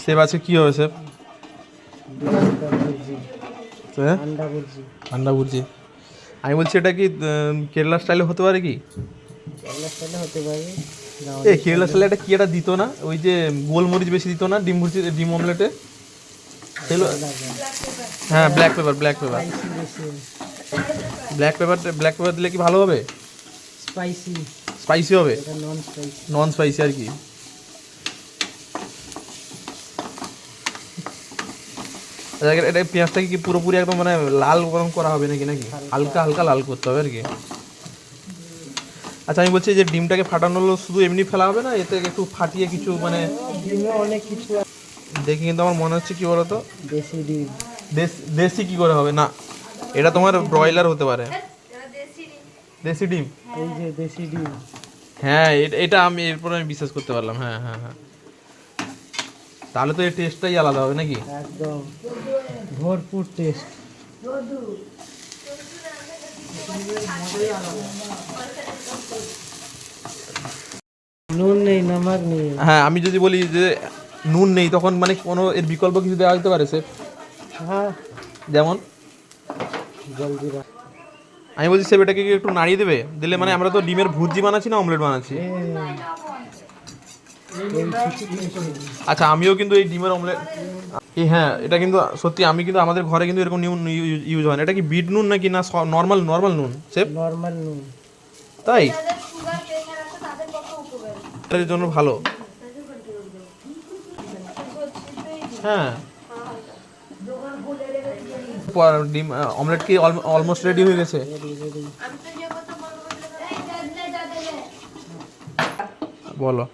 সেব আছে কি হবে সেব? আন্ডা ভুর্জি। আমি বলছি এটা কি কেরালা স্টাইলে হতে পারে কি? কেরালা স্টাইলে এটা কি একটা দিত না, ওই যে গোলমরিচ বেশি দিত না ডিম ভুর্জি, ডিম অমলেটে? হ্যাঁ, black pepper, black pepper, black pepper দিলে কি ভালো হবে? স্পাইসি হবে, নন স্পাইসি আর কি। এটা পেঁয়াজটাকে কি পুরোপুরি একদম মানে লাল গরম করা হবে নাকি, নাকি হালকা হালকা লাল করতে হবে আর কি? আচ্ছা, আমি বলছি যে ডিমটাকে ফাটানো হলো শুধু এমনি ফেলা হবে না, এতে একটু ফাটিয়ে কিছু মানে অনেক কিছু দেখি, কিন্তু আমার মনে হচ্ছে কি বলতো, দেশি ডিম। দেশি কি করে হবে? না, এটা তোমার ব্রয়লার হতে পারে। দেশি ডিম, এই যে দেশি ডিম। হ্যাঁ, এটা আমি এরপর আমি বিশ্বাস করতে পারলাম। হ্যাঁ হ্যাঁ হ্যাঁ, তাহলে তো এর টেস্টটাই আলাদা হবে নাকি? একদম ভরপুর টেস্ট। নুন নেই, নমক নেই। হ্যাঁ, আমি যদি বলি যে নুন নেই, তখন মানে কোনো এর বিকল্প কিছু দেওয়া যেতে পারে স্যার? হ্যাঁ, যেমন জলজিরা। আমি বলছি স্যার এটাকে কি একটু নাড়িয়ে দেবে, দিলে মানে আমরা তো ডিমের ভুর্জি বানাচ্ছি না অমলেট বানাচ্ছি। আচ্ছা, আমিও কিন্তু এই ডিমের অমলেট, হ্যাঁ এটা কিন্তু সত্যি, আমি কিন্তু আমাদের ঘরে কিন্তু এরকম নুন ইউজ হয় না। এটা কি বিট নুন নাকি না নর্মাল নর্মাল নুন স্যার? নরমাল নুন। তাই এটার জন্য ভালো। হ্যাঁ, ডিম অমলেট কি অলমোস্ট রেডি হয়ে গেছে? বলো।